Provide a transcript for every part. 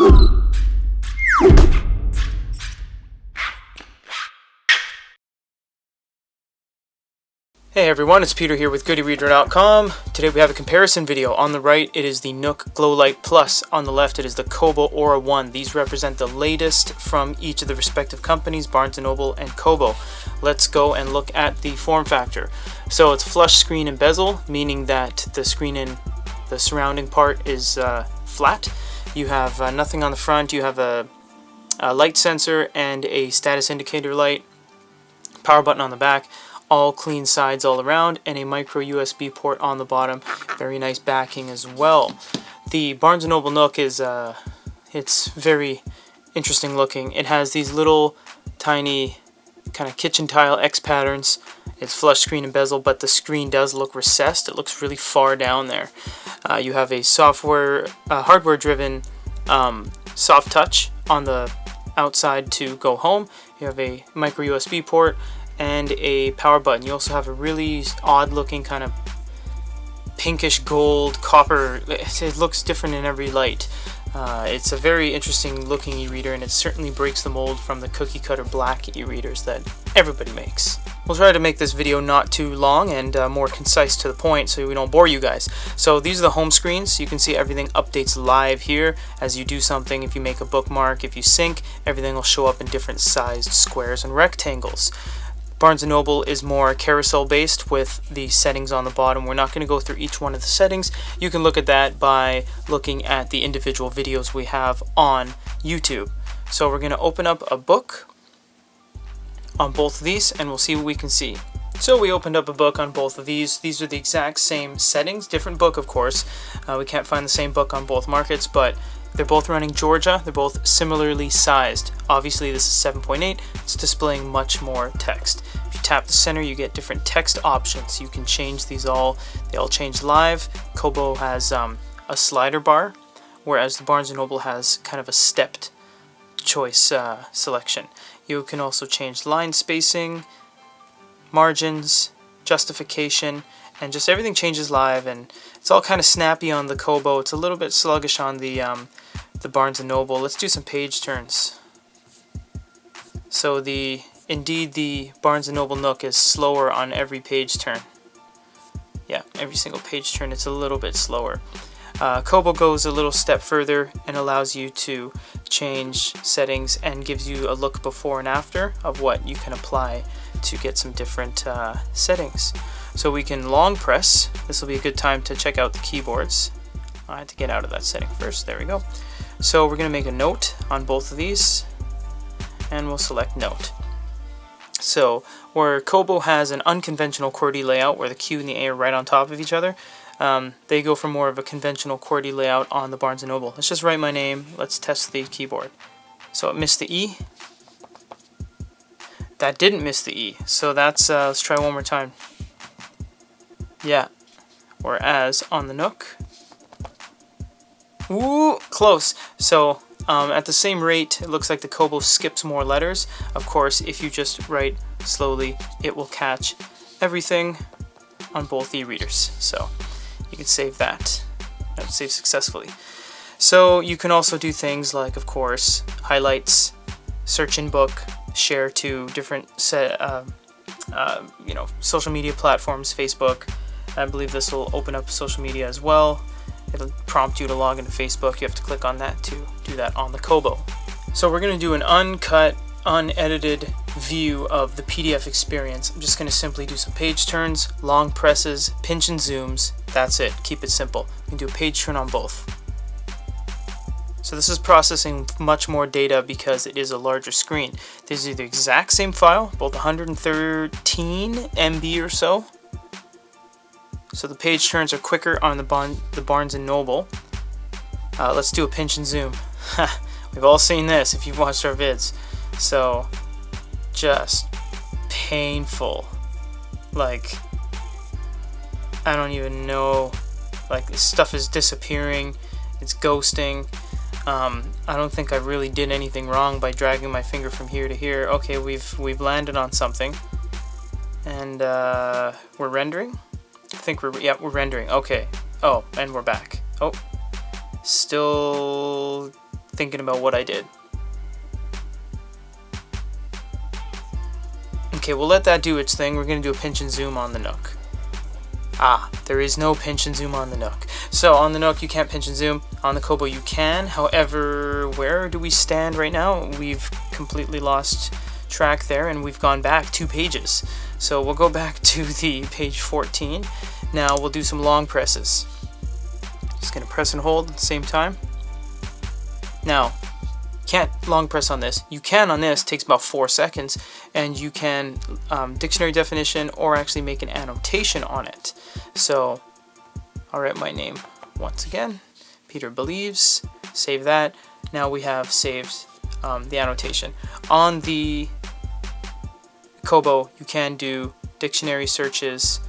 Hey everyone, it's Peter here with GoodyReader.com. Today we have a comparison video. On the right it is the Nook Glowlight Plus. On the left it is the Kobo Aura 1. These represent the latest from each of the respective companies, Barnes & Noble and Kobo. Let's go and look at the form factor. So it's flush screen and bezel, meaning that the screen in the surrounding part is flat. You have nothing on the front. You have a light sensor and a status indicator light, power button on the back. All clean sides all around, and a micro USB port on the bottom. Very nice backing as well. The Barnes & Noble Nook is it's very interesting looking. It has these little tiny kind of kitchen tile X patterns. It's flush screen and bezel, but the screen does look recessed. It looks really far down there. You have a hardware driven soft touch on the outside to go home. You have a micro USB port and a power button. You also have a really odd looking kind of pinkish gold copper. It looks different in every light. It's a very interesting looking e-reader, and it certainly breaks the mold from the cookie cutter black e-readers that everybody makes. We'll try to make this video not too long and more concise to the point so we don't bore you guys. So these are the home screens. You can see everything updates live here as you do something. If you make a bookmark, if you sync, everything will show up in different sized squares and rectangles. Barnes & Noble is more carousel based with the settings on the bottom. We're not going to go through each one of the settings. You can look at that by looking at the individual videos we have on YouTube. So we're going to open up a book on both of these and we'll see what we can see. So we opened up a book on both of these. These are the exact same settings, different book of course. We can't find the same book on both markets, but they're both running Georgia. They're both similarly sized. Obviously this is 7.8. It's displaying much more text. If you tap the center, you get different text options. You can change these all. They all change live. Kobo has a slider bar, whereas the Barnes & Noble has kind of a stepped choice selection. You can also change line spacing, margins, justification, and just everything changes live, and it's all kind of snappy on the Kobo. It's a little bit sluggish on the Barnes & Noble. Let's do some page turns. So indeed the Barnes & Noble Nook is slower on every page turn. Yeah, every single page turn it's a little bit slower. Kobo goes a little step further and allows you to change settings and gives you a look before and after of what you can apply to get some different settings. So we can long press. This will be a good time to check out the keyboards. I had to get out of that setting first. There we go. So we're going to make a note on both of these, and we'll select note. So where Kobo has an unconventional QWERTY layout where the Q and the A are right on top of each other, they go for more of a conventional QWERTY layout on the Barnes & Noble. Let's just write my name. Let's test the keyboard. So it missed the E. That didn't miss the E. So that's let's try one more time. Yeah. Whereas on the Nook, ooh, close. So at the same rate, it looks like the Kobo skips more letters. Of course, if you just write slowly, it will catch everything on both e-readers. So you can save that. Save successfully. So you can also do things like, of course, highlights, search in book, share to different social media platforms, Facebook. I believe this will open up social media as well. It'll prompt you to log into Facebook. You have to click on that to do that on the Kobo. So we're going to do an uncut, unedited view of the PDF experience. I'm just going to simply do some page turns, long presses, pinch and zooms. That's it. Keep it simple. You can do a page turn on both. So this is processing much more data because it is a larger screen. These are the exact same file, both 113 MB or so. So the page turns are quicker on the Barnes & Noble. Let's do a pinch and zoom. We've all seen this if you've watched our vids. So just painful. Like, I don't even know. Like, this stuff is disappearing. It's ghosting. I don't think I really did anything wrong by dragging my finger from here to here. Okay, we've landed on something, and we're rendering. I think we're rendering. Okay. Oh, and we're back. Oh, still thinking about what I did. Okay, we'll let that do its thing. We're going to do a pinch and zoom on the Nook. Ah, there is no pinch and zoom on the Nook. So on the Nook you can't pinch and zoom. On the Kobo you can. However, where do we stand right now? We've completely lost track there, and we've gone back 2 pages. So we'll go back to the page 14. Now we'll do some long presses. Just going to press and hold at the same time. Now, can't long press on this. You can on this, takes about 4 seconds, and you can dictionary definition or actually make an annotation on it. So I'll write my name once again, Peter Believes, save that. Now we have saved the annotation. On the Kobo you can do dictionary searches,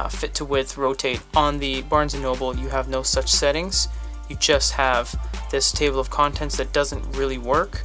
fit to width, rotate. On the Barnes & Noble you have no such settings. You just have this table of contents that doesn't really work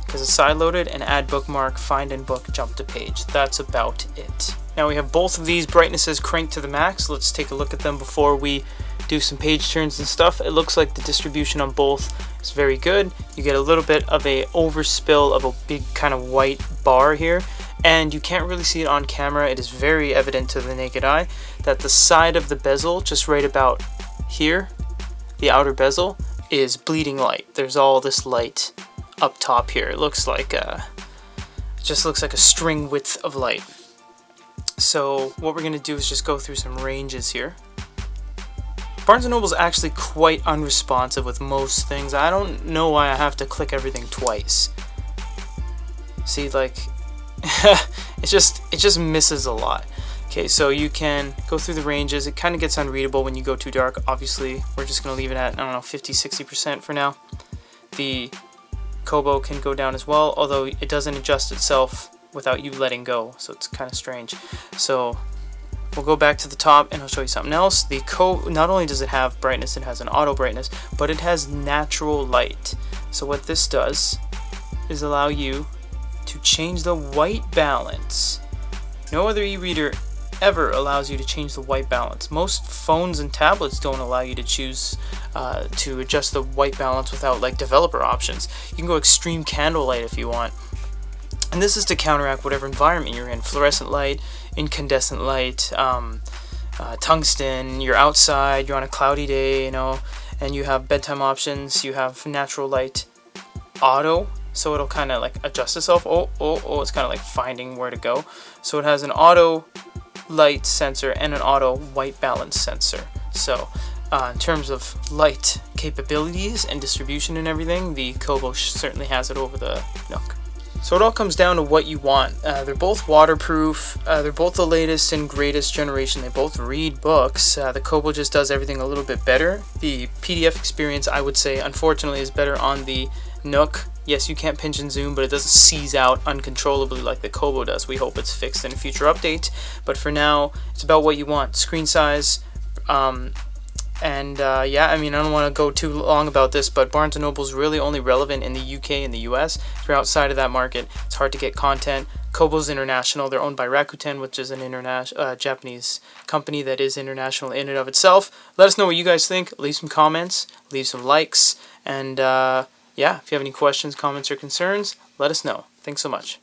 because it's side-loaded, and add bookmark, find in book, jump to page. That's about it. Now we have both of these brightnesses cranked to the max. Let's take a look at them before we do some page turns and stuff. It looks like the distribution on both is very good. You get a little bit of a overspill of a big kind of white bar here, and you can't really see it on camera. It is very evident to the naked eye that the side of the bezel, just right about here, the outer bezel, is bleeding light. There's all this light up top here. It looks like just looks like a string width of light. So what we're gonna do is just go through some ranges here. Barnes & Noble is actually quite unresponsive with most things. I don't know why I have to click everything twice. See, like it just misses a lot. Okay, so you can go through the ranges. It kind of gets unreadable when you go too dark. Obviously, we're just going to leave it at, I don't know, 50-60% for now. The Kobo can go down as well, although it doesn't adjust itself without you letting go, so it's kind of strange. So we'll go back to the top and I'll show you something else. The Kobo, not only does it have brightness, it has an auto brightness, but it has natural light. So what this does is allow you to change the white balance. No other e-reader ever allows you to change the white balance. Most phones and tablets don't allow you to choose to adjust the white balance without like developer options. You can go extreme candlelight if you want, and this is to counteract whatever environment you're in. Fluorescent light, incandescent light, tungsten. You're outside, you're on a cloudy day, you know, and you have bedtime options. You have natural light, auto, so it'll kind of like adjust itself. Oh, it's kind of like finding where to go. So it has an auto light sensor and an auto white balance sensor. So in terms of light capabilities and distribution and everything, the Kobo certainly has it over the Nook. So it all comes down to what you want. They're both waterproof. They're both the latest and greatest generation. They both read books. The Kobo just does everything a little bit better. The PDF experience, I would say, unfortunately, is better on the Nook. Yes, you can't pinch and zoom, but it doesn't seize out uncontrollably like the Kobo does. We hope it's fixed in a future update. But for now, it's about what you want. Screen size, yeah, I mean, I don't want to go too long about this, but Barnes & Noble is really only relevant in the UK and the US. If you're outside of that market, it's hard to get content. Kobo's international. They're owned by Rakuten, which is an Japanese company that is international in and of itself. Let us know what you guys think. Leave some comments, leave some likes, and yeah, if you have any questions, comments, or concerns, let us know. Thanks so much.